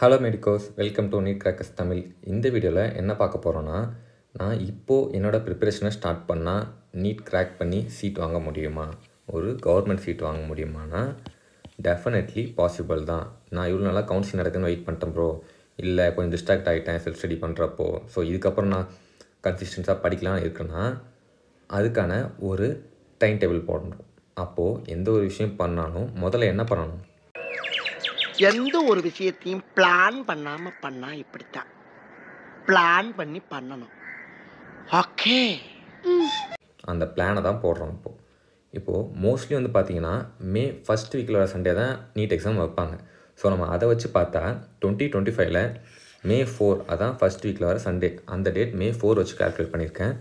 Hello medicos, welcome to NEET crackers Tamil. இந்த வீடியோவில் என்ன பார்க்க போகிறோன்னா, நான் இப்போது என்னோடய ப்ரிப்பரேஷனை ஸ்டார்ட் பண்ணால் நீட் கிராக் பண்ணி சீட் வாங்க முடியுமா, ஒரு கவர்மெண்ட் சீட் வாங்க முடியுமானா டெஃபினெட்லி பாசிபிள் தான். நான் இவ்வளோ நாளாக கவுன்சிலிங் நடக்குதுன்னு வெயிட் பண்ணிட்டேன் ப்ரோ, இல்லை கொஞ்சம் டிஸ்ட்ராக்ட் ஆகிட்டேன் செல்ஃப் ஸ்டடி பண்ணுறப்போ, ஸோ இதுக்கப்புறம் நான் கன்சிஸ்டன்ஸாக படிக்கலாம்னு இருக்குன்னா அதுக்கான ஒரு டைம் டேபிள் போடணும். அப்போது எந்த ஒரு விஷயம் பண்ணாலும் முதல்ல என்ன பண்ணணும், எந்த ஒரு விஷயத்தையும் பிளான் பண்ணாம பண்ணா இப்படித்தான். பிளான் பண்ணி பண்ணணும். ஓகே, அந்த பிளானை தான் போடுறோம். இப்போது மோஸ்ட்லி வந்து பார்த்திங்கன்னா மே ஃபஸ்ட் வீக்கில் வர சண்டே தான் நீட் எக்ஸாம் வைப்பாங்க. ஸோ நம்ம அதை வச்சு பார்த்தா 2025 மே 4 அதான் ஃபஸ்ட் வீக்கில் வர சண்டே, அந்த டேட் மே 4 வச்சு கால்குலேட் பண்ணியிருக்கேன்.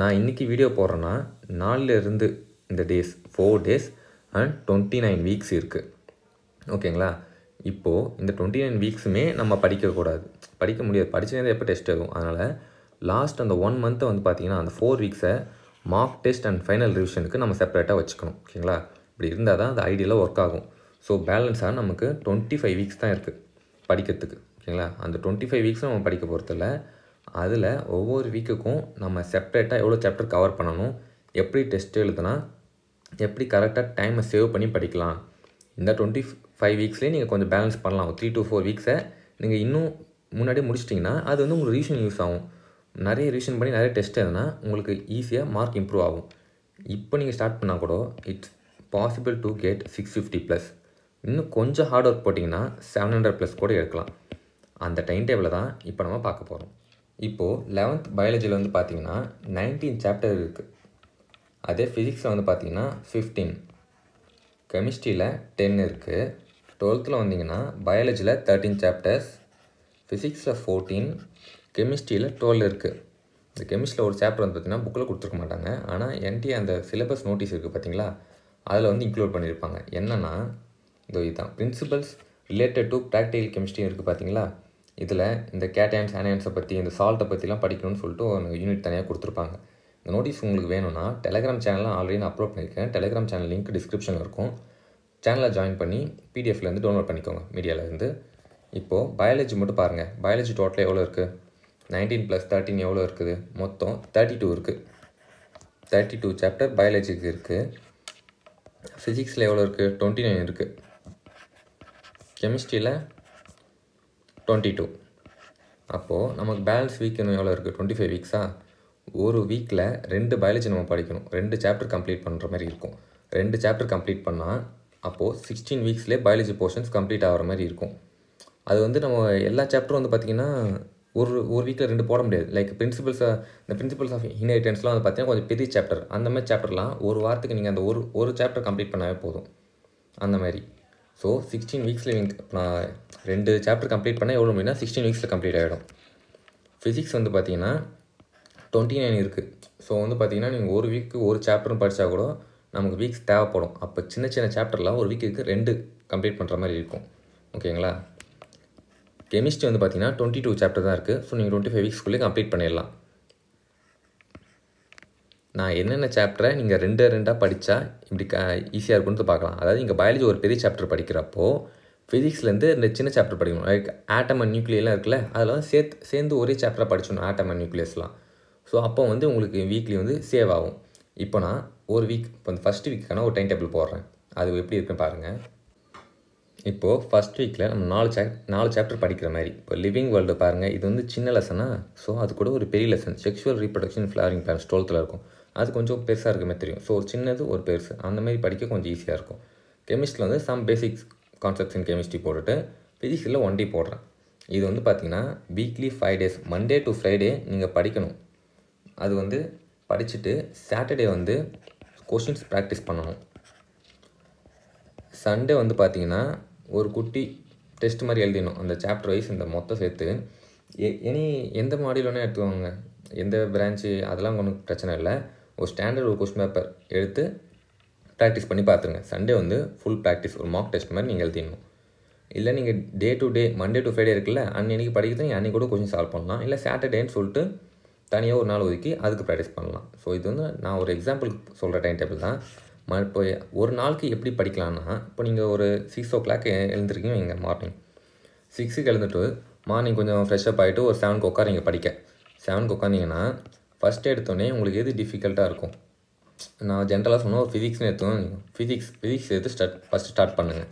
நான் இன்றைக்கி வீடியோ போடுறேன்னா 4லேருந்து இந்த டேஸ் 4 days அண்ட் 29 weeks இருக்குது. ஓகேங்களா? இப்போது இந்த 29 weeksமே நம்ம படிக்கக்கூடாது, படிக்க முடியாது. படிச்சுனே எப்போ டெஸ்ட் ஆகும். அதனால் லாஸ்ட் அந்த 1 month வந்து பார்த்திங்கன்னா அந்த 4 weeksை மார்க் டெஸ்ட் அண்ட் ஃபைனல் ரிவிஷனுக்கு நம்ம செப்பரேட்டாக வச்சுக்கணும். ஓகேங்களா? இப்படி இருந்தால் தான் அது ஐடியலாக ஒர்க் ஆகும். ஸோ பேலன்ஸாக நமக்கு 25 weeks தான் இருக்குது படிக்கிறதுக்கு. ஓகேங்களா? அந்த 25 weeks நம்ம படிக்க போகிறதில்ல. அதில் ஒவ்வொரு வீக்குக்கும் நம்ம செப்பரேட்டாக எவ்வளோ சாப்டர் கவர் பண்ணணும், எப்படி டெஸ்ட் எழுதுனா எப்படி கரெக்டாக டைமை சேவ் பண்ணி படிக்கலாம். இந்த 25 weeksலேயே நீங்கள் கொஞ்சம் பேலன்ஸ் பண்ணலாம். 3 to 4 weeksை நீங்கள் இன்னும் முன்னாடியே முடிச்சிட்டிங்கன்னா அது வந்து உங்களுக்கு ரிவிஷன் யூஸ் ஆகும். நிறைய ரிவிஷன் பண்ணி நிறைய டெஸ்ட் எதுனா உங்களுக்கு ஈஸியாக மார்க் இம்ப்ரூவ் ஆகும். இப்போ நீங்கள் ஸ்டார்ட் பண்ணால் கூட இட்ஸ் பாசிபிள் டு கெட் 650+. இன்னும் கொஞ்சம் ஹார்ட் ஒர்க் போட்டிங்கன்னா 700+ கூட எடுக்கலாம். அந்த டைம் டேபிளை தான் இப்போ நம்ம பார்க்க போகிறோம். இப்போது 11th பயாலஜியில் வந்து பார்த்திங்கன்னா 19 chapter இருக்குது. அதே ஃபிசிக்ஸில் வந்து பார்த்திங்கன்னா 15, கெமிஸ்ட்ரியில் 10 இருக்குது. 12th வந்தீங்கன்னா பயாலஜியில் 13 chapters, ஃபிசிக்ஸில் 14, கெமிஸ்ட்ரியில் 12 இருக்குது. இந்த கெமிஸ்ட்ரியில் ஒரு சாப்டர் வந்து பார்த்திங்கன்னா புக்கில் கொடுத்துருக்க மாட்டாங்க. ஆனால் என்டி அந்த சிலபஸ் நோட்டீஸ் இருக்குது பார்த்தீங்களா, அதில் வந்து இன்க்ளூட் பண்ணியிருப்பாங்க. என்னென்னா இதுதான் principles related to practical chemistry இருக்குது பார்த்தீங்களா. இதில் இந்த கேட்டையான்ஸ் ஆனையான்ஸை பற்றி இந்த சால்ட்டை பற்றிலாம் படிக்கணும்னு சொல்லிட்டு ஒரு யூனிட் தனியாக கொடுத்துருப்பாங்க. இந்த நோட்டீஸ் உங்களுக்கு வேணும்னா டெலிகிராம் சேனலில் ஆல்ரெடி நான் அப்லோட் பண்ணியிருக்கேன். டெலிகிராம் சேனல் லிங்க் டிஸ்கிரிப்ஷனில் இருக்கும். சேனலை ஜாயின் பண்ணி பிடிஎஃப்லேருந்து டவுன்லோட் பண்ணிக்கோங்க மீடியாவிலேருந்து. இப்போது பயாலஜி மட்டும் பாருங்கள். பயாலஜி டோட்டலாக எவ்வளோ இருக்குது, 19 + 13 எவ்வளோ இருக்குது, மொத்தம் 32 இருக்குது. 32 chapter பயாலஜிக்கு இருக்குது. ஃபிசிக்ஸில் எவ்வளோ இருக்குது, 29 இருக்குது. கெமிஸ்ட்ரியில் 22. அப்போது நமக்கு பேலன்ஸ் வீக் இன்னும் எவ்வளோ இருக்குது, 25 weeksா. ஒரு வீக்கில் 2 பயாலஜி நம்ம படிக்கணும். 2 chapter கம்ப்ளீட் பண்ணுற மாதிரி இருக்கும். 2 chapter கம்ப்ளீட் பண்ணால் அப்போது 16 weeksலேயே பயாலஜி போர்ஷன்ஸ் கம்ப்ளீட் ஆகிற மாதிரி இருக்கும். அது வந்து நம்ம எல்லா சாப்டரும் வந்து பார்த்திங்கன்னா ஒரு வீக்கில் 2 போட முடியாது. லைக் இந்த பிரின்சிபல்ஸ் ஆஃப் இன்ஹெரிட்டன்ஸ்லாம் வந்து பார்த்திங்கன்னா கொஞ்சம் பெரிய சாப்டர். அந்த மாதிரி சாப்டர்லாம் ஒரு வாரத்துக்கு நீங்கள் அந்த ஒரு சாப்டர் கம்ப்ளீட் பண்ணாவே போதும். அந்த மாதிரி. ஸோ 16 weeksல நான் 2 chapter கம்ப்ளீட் பண்ணால் எவ்வளோ முடியும்னா 16 weeksல கம்ப்ளீட் ஆகிடும். ஃபிசிக்ஸ் வந்து பார்த்திங்கன்னா 29 இருக்குது. ஸோ வந்து பார்த்திங்கன்னா நீங்கள் ஒரு வீக்கு ஒரு சாப்டர்னு படித்தா கூட நமக்கு வீக்ஸ் தேவைப்படும். அப்போ சின்ன சின்ன சாப்டர்லாம் ஒரு வீக்குக்கு 2 கம்ப்ளீட் பண்ணுற மாதிரி இருக்கும். ஓகேங்களா? கெமிஸ்ட்ரி வந்து பார்த்திங்கன்னா 22 chapter தான் இருக்குது. ஸோ நீங்கள் 25 weeksக்குள்ளே கம்ப்ளீட் பண்ணிடலாம். நான் என்னென்ன சாப்டரை நீங்கள் 2 படித்தா இப்படி ஈஸியாக இருக்குன்னு பார்க்கலாம். அதாவது இங்கே பயாலஜி ஒரு பெரிய சாப்டர் படிக்கிறப்போ ஃபிசிக்ஸ்லேருந்து 2 சின்ன சாப்டர் படிக்கணும். லைக் ஆட்டம் அண்ட் நியூக்ளியெலாம் இருக்குல்ல, அதெல்லாம் சேர்ந்து ஒரே சாப்டராக படிச்சிடணும், ஆட்டம் அண்ட் நியூக்ளியஸ்லாம். ஸோ அப்போ வந்து உங்களுக்கு வீக்லி வந்து சேவ் ஆகும். இப்போ நான் ஒரு வீக் இப்போ இந்த ஃபஸ்ட் வீக்கான ஒரு டைம் டேபிள் போடுறேன். அது எப்படி இருக்குன்னு பாருங்கள். இப்போது ஃபஸ்ட் வீக்கில் நம்ம 4 chapter படிக்கிற மாதிரி. இப்போ லிவிங் வேர்ல்டு பாருங்கள், இது வந்து சின்ன லெசனா. ஸோ அது கூட ஒரு பெரிய lesson sexual reproduction flowering plans 12th இருக்கும். அது கொஞ்சம் பெருசாக இருக்க மாதிரி தெரியும். ஸோ ஒரு சின்னது ஒரு பெருசு அந்த மாதிரி படிக்க கொஞ்சம் ஈஸியாக இருக்கும். கெமிஸ்ட்ரியில் வந்து some basics concepts in chemistry போட்டுட்டு ஃபிசிக்ஸில் 1 day போடுறேன். இது வந்து பார்த்திங்கன்னா weekly 5 days Monday to Friday நீங்கள் படிக்கணும். அது வந்து படிச்சுட்டு சாட்டர்டே வந்து கொஷின்ஸ் ப்ராக்டிஸ் பண்ணணும். சண்டே வந்து பார்த்திங்கன்னா ஒரு குட்டி டெஸ்ட் மாதிரி எழுதிடணும். அந்த சாப்டர் வைஸ் இந்த மொத்தம் சேர்த்து எந்த மாடியூல் வேணால் எடுத்துவாங்க, எந்த பிரான்ச்சு, அதெல்லாம் ஒன்றும் பிரச்சனை இல்லை. ஒரு ஸ்டாண்டர்ட் ஒரு கொஸ்டின் பேப்பர் எடுத்து ப்ராக்டிஸ் பண்ணி பார்த்துருங்க. சண்டே வந்து ஃபுல் ப்ராக்டிஸ், ஒரு மார்க் டெஸ்ட் மாதிரி நீங்கள் எழுதிடணும். இல்லை நீங்கள் day to day Monday to Friday இருக்குல்ல, அன்றைக்கி படிக்கிறது நீங்கள் அன்றைக்கி கூட கொஸ்டின் சால்வ் பண்ணலாம். இல்லை சாட்டர்டேன்னு சொல்லிட்டு தனியாக ஒரு நாள் ஒதுக்கி அதுக்கு ப்ராக்டிஸ் பண்ணலாம். ஸோ இது வந்து நான் ஒரு எக்ஸாம்பிளுக்கு சொல்கிற டைம் டேபிள் தான். இப்போ ஒரு நாளுக்கு எப்படி படிக்கலான்னா, இப்போ நீங்கள் ஒரு 6 o'clock எழுந்திருக்கீங்க இங்கே மார்னிங். 6க்கு எழுந்துட்டு மார்னிங் கொஞ்சம் ஃப்ரெஷ்அப் ஆகிட்டு ஒரு 7க்கு உட்காரிங்க படிக்க. 7க்கு உட்காந்திங்கன்னா ஃபஸ்ட்டு எடுத்தோடனே உங்களுக்கு எது டிஃபிகல்ட்டாக இருக்கும்? நான் ஜென்ரலாக சொன்னால் ஒரு ஃபிசிக்ஸ்னு எடுத்தோம். ஃபிசிக்ஸ் எடுத்து ஃபஸ்ட்டு ஸ்டார்ட் பண்ணுங்கள்.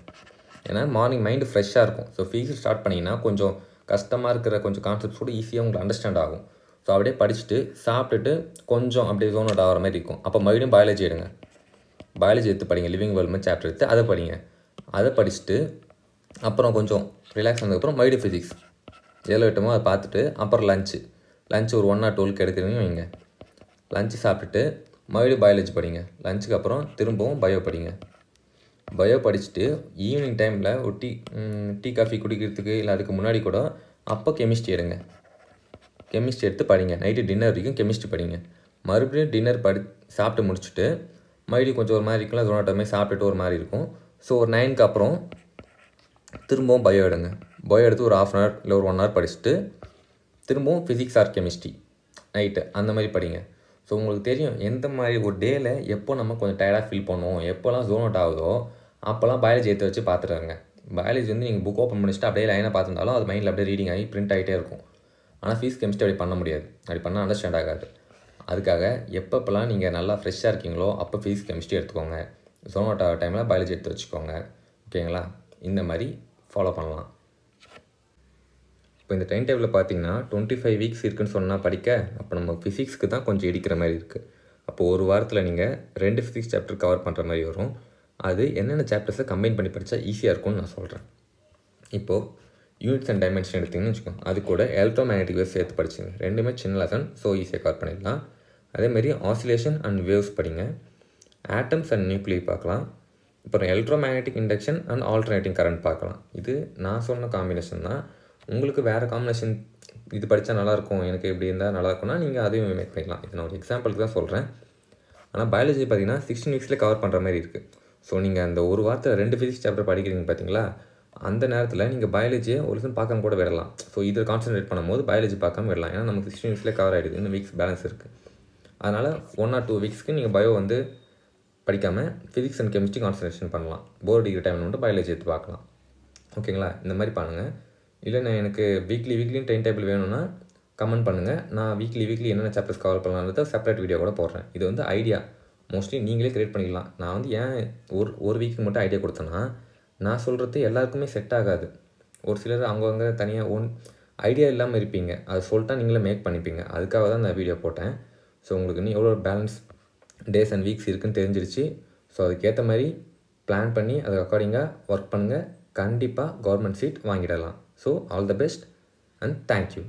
ஏன்னா மார்னிங் மைண்டு ஃப்ரெஷ்ஷாக இருக்கும். ஸோ ஃபிசிக்ஸ் ஸ்டார்ட் பண்ணிங்கன்னா கொஞ்சம் கஷ்டமாக இருக்கிற கொஞ்சம் கான்செப்ட்ஸ் கூட ஈஸியாக உங்களுக்கு அண்டர்ஸ்டாண்ட் ஆகும். ஸோ அப்படியே படிச்சுட்டு சாப்பிட்டுட்டு கொஞ்சம் அப்படியே ஜோன் அவுட் ஆகிற மாதிரி இருக்கும். அப்போ மறுபடியும் பயாலஜி எடுங்க. பயாலஜி எடுத்து படிங்க. லிவிங் வேர்ல்டு சாப்டர் எடுத்து அதை படிங்க. அதை படிச்சுட்டு அப்புறம் கொஞ்சம் ரிலாக்ஸ் ஆனதுக்கப்புறம் மறுபடியும் ஃபிசிக்ஸ் எதில் விட்டோமோ அதை பார்த்துட்டு அப்புறம் லஞ்சு ஒரு 1 or 2 எடுக்கிறீங்க வைங்க. லஞ்சு சாப்பிட்டுட்டு மறுபடியும் பயாலஜி படிங்க. லஞ்சுக்கு அப்புறம் திரும்பவும் பயோ படிங்க. பயோ படிச்சுட்டு ஈவினிங் டைமில் ஒரு டீ காஃபி குடிக்கிறதுக்கு இல்லை அதுக்கு முன்னாடி கூட அப்போ கெமிஸ்ட்ரி எடுங்க. கெமிஸ்ட்ரி எடுத்து படிங்க. நைட்டு டின்னர் வரைக்கும் கெமிஸ்ட்ரி படிங்க. மறுபடியும் டின்னர் சாப்பிட்டு முடிச்சுட்டு மறுபடியும் கொஞ்சம் ஒரு மாதிரி இருக்கும்ல, ஜோனாட்டமே சாப்பிட்டுட்டு ஒரு மாதிரி இருக்கும். ஸோ ஒரு 9க்கு அப்புறம் திரும்பவும் பயோ எடுங்க. பயோ எடுத்து ஒரு 1/2 hour இல்லை ஒரு 1 hour படிச்சுட்டு திரும்பவும் ஃபிசிக்ஸ் ஆர் கெமிஸ்ட்ரி நைட்டு அந்த மாதிரி படிங்க. ஸோ உங்களுக்கு தெரியும் எந்த மாதிரி ஒரு டேயில் எப்போ நம்ம கொஞ்சம் டயர்டாக ஃபீல் பண்ணுவோம், எப்போல்லாம் ஜோன் அவுட் ஆகுதோ அப்போல்லாம் பயாலஜி எடுத்து வச்சு பார்த்துட்டாங்க. பயாலஜி வந்து நீங்கள் புக் ஓப்பன் பண்ணிச்சுட்டு அப்படியே லைனாக பார்த்துருந்தாலும் அது மைண்டில் அப்படியே ரீடிங் ஆகி பிரிண்ட் ஆகிட்டே இருக்கும். ஆனால் ஃபிசிக்ஸ் கெமிஸ்ட்ரி அப்படி பண்ண முடியாது. அப்படி பண்ணால் அண்டர்ஸ்டாண்ட் ஆகாது. அதுக்காக எப்பப்போல்லாம் நீங்கள் நல்லா ஃப்ரெஷ்ஷாக இருக்கீங்களோ அப்போ ஃபிசிக்ஸ் கெமிஸ்ட்ரி எடுத்துக்கோங்க. ஜோன் அவுட் ஆகிற டைமில் பயாலஜி எடுத்து வச்சுக்கோங்க. ஓகேங்களா? இந்த மாதிரி ஃபாலோ பண்ணலாம். இப்போ இந்த டைம் டேபிளில் பார்த்தீங்கன்னா 25 weeks இருக்குதுன்னு சொன்னால் படிக்க, அப்போ நம்ம ஃபிசிக்ஸ்க்கு தான் கொஞ்சம் இடிக்கிற மாதிரி இருக்குது. அப்போது ஒரு வாரத்தில் நீங்கள் 2 ஃபிசிக்ஸ் சாப்டர் கவர் பண்ணுற மாதிரி வரும். அது என்னென்ன சாப்டர்ஸை கம்பைன் பண்ணி படித்தா ஈஸியாக இருக்கும்னு நான் சொல்கிறேன். இப்போது யூனிட்ஸ் அண்ட் டைமென்ஷன் எடுத்திங்கன்னு வச்சுக்கோங்க. அது கூட எலக்ட்ரோமேக்னெட்டிக் வேவ்ஸ் சேர்த்து படிச்சுங்க. ரெண்டுமே சின்ன லெசன், ஸோ ஈஸியாக கவர் பண்ணிடலாம். அதேமாரி ஆசிலேஷன் அண்ட் வேவ்ஸ் படிங்க. ஆட்டம்ஸ் அண்ட் நியூக்ளியை பார்க்கலாம். அப்புறம் electromagnetic induction and alternating current பார்க்கலாம். இது நான் சொன்ன காம்பினேஷன் தான். உங்களுக்கு வேறு காம்பினேஷன் இது படித்தா நல்லாயிருக்கும், எனக்கு இப்படி இருந்தால் நல்லாயிருக்கும்னா நீங்கள் அதையும் மேக் பண்ணிக்கலாம். இது நான் ஒரு எக்ஸாம்பிளுக்கு தான் சொல்கிறேன். ஆனால் பயாலஜி பார்த்தீங்கன்னா 16 weeksலேயே கவர் பண்ணுற மாதிரி இருக்குது. ஸோ நீங்கள் அந்த ஒரு வாரத்தில் 2 ஃபிசிக்ஸ் சாப்டர் படிக்கிறீங்க பார்த்தீங்களா, அந்த நேரத்தில் நீங்கள் பயாலஜியை ஒரு லெசன் பார்க்காம கூட விடலாம். ஸோ இதில் கான்சன்ட்ரேட் பண்ணும்போது பயாலஜி பார்க்காம விடலாம். ஏன்னா நமக்கு 16 weeksலேயே கவர் ஆகிடுது. இன்னும் வீக்ஸ் பேலன்ஸ் இருக்குது. அதனால் 1 or 2 weeksக்கு நீங்கள் பயோ வந்து படிக்காமல் ஃபிசிக்ஸ் அண்ட் கெமிஸ்ட்ரி கான்சன்ட்ரேஷன் பண்ணலாம். போர் அடிக்கிற டைமில் மட்டும் பயாலஜி எடுத்து பார்க்கலாம். ஓகேங்களா? இந்த மாதிரி பண்ணுங்கள். இல்லைண்ணா எனக்கு வீக்லி டைம் டேபிள் வேணும்னா கமெண்ட் பண்ணுங்கள். நான் வீக்லி என்னென்ன சாப்டர்ஸ் கவர் பண்ணலான்றத செப்பரேட் வீடியோ கூட போடுறேன். இது வந்து ஐடியா மோஸ்ட்லி நீங்களே க்ரியேட் பண்ணிக்கலாம். நான் வந்து ஏன் ஒரு வீக்கு மட்டும் ஐடியா கொடுத்தேன்னா, நான் சொல்கிறது எல்லாருக்குமே செட் ஆகாது. ஒரு சிலர் அவங்கவுங்க தனியாக ஐடியா இல்லாமல் இருப்பீங்க. அதை சொல்லிட்டா நீங்களே மேக் பண்ணிப்பீங்க. அதுக்காக தான் இந்த வீடியோ போட்டேன். ஸோ உங்களுக்கு இன்னும் எவ்வளோ பேலன்ஸ் டேஸ் அண்ட் வீக்ஸ் இருக்குதுன்னு தெரிஞ்சிருச்சு. ஸோ அதுக்கேற்ற மாதிரி பிளான் பண்ணி அதுக்கு அக்கார்டிங்காக ஒர்க் பண்ணுங்கள். கண்டிப்பாக கவர்மெண்ட் சீட் வாங்கிடலாம். So all the best and thank you.